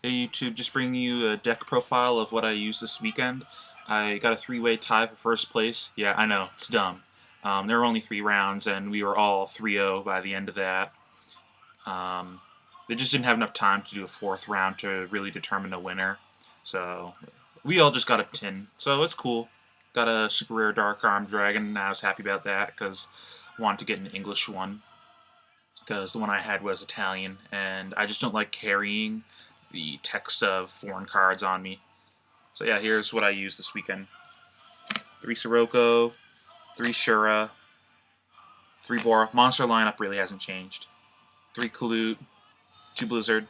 Hey YouTube, just bringing you a deck profile of what I used this weekend. I got a three-way tie for first place. Yeah, I know, it's dumb. There were only 3 rounds, and we were all 3-0 by the end of that. They just didn't have enough time to do a 4th round to really determine a winner. So, we all just got a tin, so it's cool. Got a super rare Dark Arm Dragon, and I was happy about that, because I wanted to get an English one. Because the one I had was Italian, and I just don't like carrying the text of foreign cards on me. So yeah, here's what I used this weekend. 3 Sirocco, 3 Shura, 3 Bora. Monster lineup really hasn't changed. 3 Kalute, 2 Blizzard,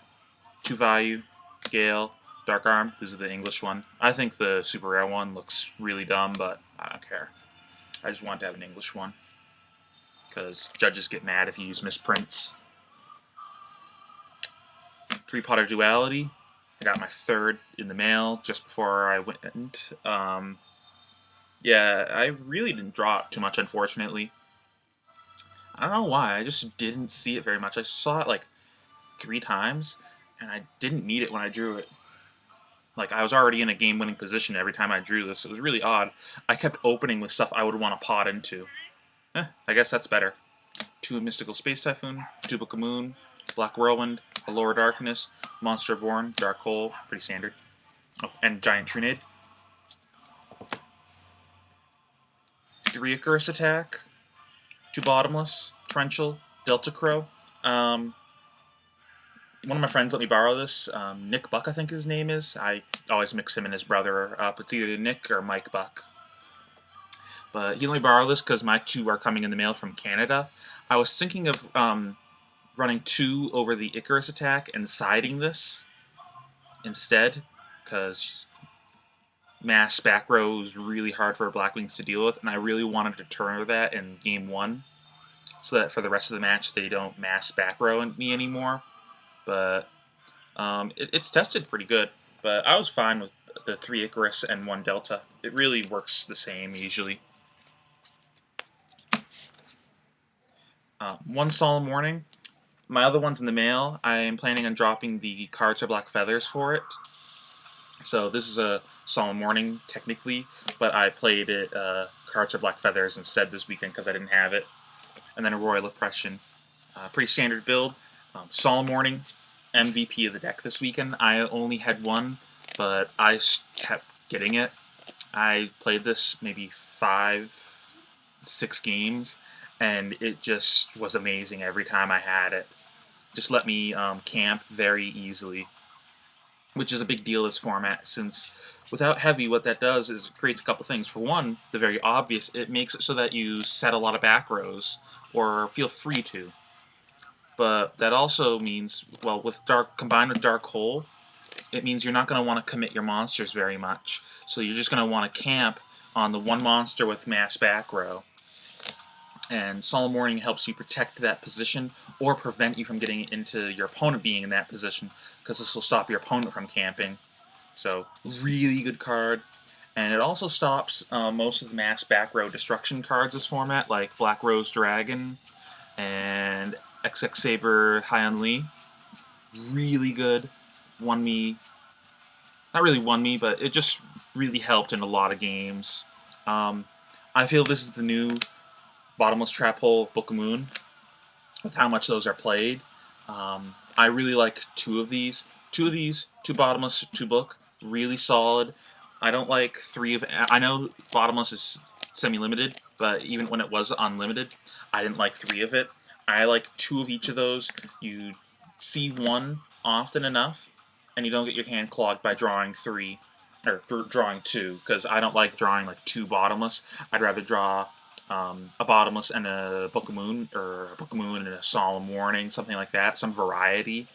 2 Value, Gale, Dark Arm. This is the English one. I think the super rare one looks really dumb, but I don't care. I just want to have an English one, because judges get mad if you use misprints. 3 Pot of Duality. I got my 3rd in the mail just before I went. Yeah, I really didn't draw it too much, unfortunately. I don't know why, I just didn't see it very much. I saw it like 3 times, and I didn't need it when I drew it. Like, I was already in a game-winning position every time I drew this. It was really odd. I kept opening with stuff I would want to pot into. I guess that's better. 2 Mystical Space Typhoon, 2 Book of Moon, Black Whirlwind, Allure Darkness, Monster Born, Dark Hole, pretty standard. Oh, and Giant Trinade. 3 Icarus Attack, 2 Bottomless, Torrential, Delta Crow. One of my friends let me borrow this. Nick Buck, I think his name is. I always mix him and his brother up. It's either Nick or Mike Buck. But he let me borrow this because my 2 are coming in the mail from Canada. I was thinking of running 2 over the Icarus Attack and siding this instead, because mass back row is really hard for Blackwings to deal with, and I really wanted to turn that in game 1, so that for the rest of the match they don't mass back row me anymore. But it's tested pretty good. But I was fine with the 3 Icarus and 1 Delta. It really works the same usually. 1 Solemn Warning. My other one's in the mail. I am planning on dropping the Cards Are Black Feathers for it. So this is a Solemn Warning, technically, but I played it Cards Are Black Feathers instead this weekend because I didn't have it. And then a Royal Oppression. Pretty standard build. Solemn Warning, MVP of the deck this weekend. I only had 1, but I kept getting it. I played this maybe 5, 6 games, and it just was amazing every time I had it. Just let me camp very easily, which is a big deal this format, since without heavy, what that does is it creates a couple things. For one, the very obvious, it makes it so that you set a lot of back rows, or feel free to. But that also means, well, with combined with Dark Hole, it means you're not going to want to commit your monsters very much. So you're just going to want to camp on the 1 monster with mass back row. And Solemn Warning helps you protect that position, or prevent you from getting into your opponent being in that position, because this will stop your opponent from camping. So, really good card. And it also stops most of the mass back row destruction cards this format, like Black Rose Dragon and X-Saber High on Lee. Really good. Won me. Not really won me, but it just really helped in a lot of games. I feel this is the new Bottomless Trap Hole Book of Moon, with how much those are played. I really like 2 of these. 2 of these, 2 Bottomless, 2 Book, really solid. I don't like 3 of... I know Bottomless is semi-limited, but even when it was unlimited, I didn't like 3 of it. I like 2 of each of those. You see 1 often enough, and you don't get your hand clogged by drawing 3, or drawing 2, because I don't like drawing like 2 Bottomless. I'd rather draw a Bottomless and a Book of Moon, or a Book of Moon and a Solemn Warning, something like that, some variety.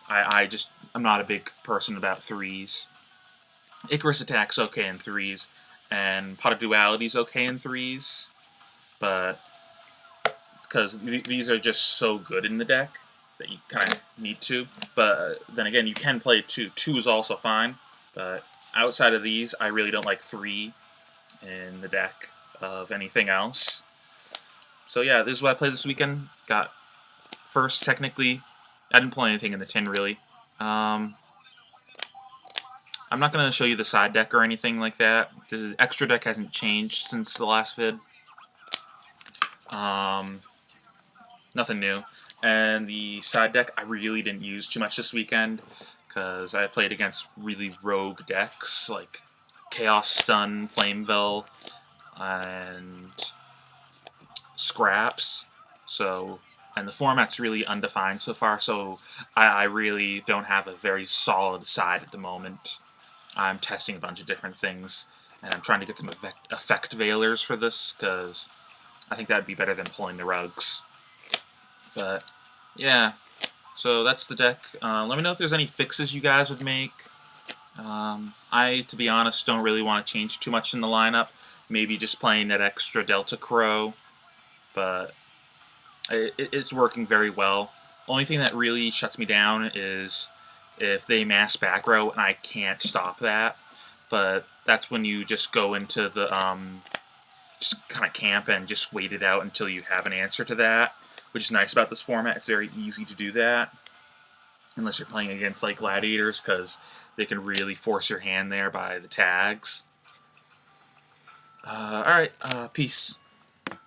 I'm not a big person about 3s. Icarus Attack's okay in 3s, and Pot of Duality's okay in 3s, but because these are just so good in the deck that you kind of need to. But then again, you can play 2. 2 is also fine, but outside of these, I really don't like 3 in the deck of anything else. So yeah, this is what I played this weekend. Got first, technically. I didn't play anything in the tin, really. I'm not going to show you the side deck or anything like that. The extra deck hasn't changed since the last vid. Nothing new. And the side deck I really didn't use too much this weekend because I played against really rogue decks like Chaos Stun, Flameville, and Scraps. So, and the format's really undefined so far, so I really don't have a very solid side at the moment. I'm testing a bunch of different things, and I'm trying to get some effect veilers for this, because I think that'd be better than pulling the rugs. But, yeah, so that's the deck. Let me know if there's any fixes you guys would make. I, to be honest, don't really want to change too much in the lineup. Maybe just playing that extra Delta Crow, but it's working very well. Only thing that really shuts me down is if they mass back row and I can't stop that. But that's when you just go into the just kind of camp and just wait it out until you have an answer to that, which is nice about this format. It's very easy to do that, unless you're playing against like gladiators, because they can really force your hand there by the tags. Alright, peace.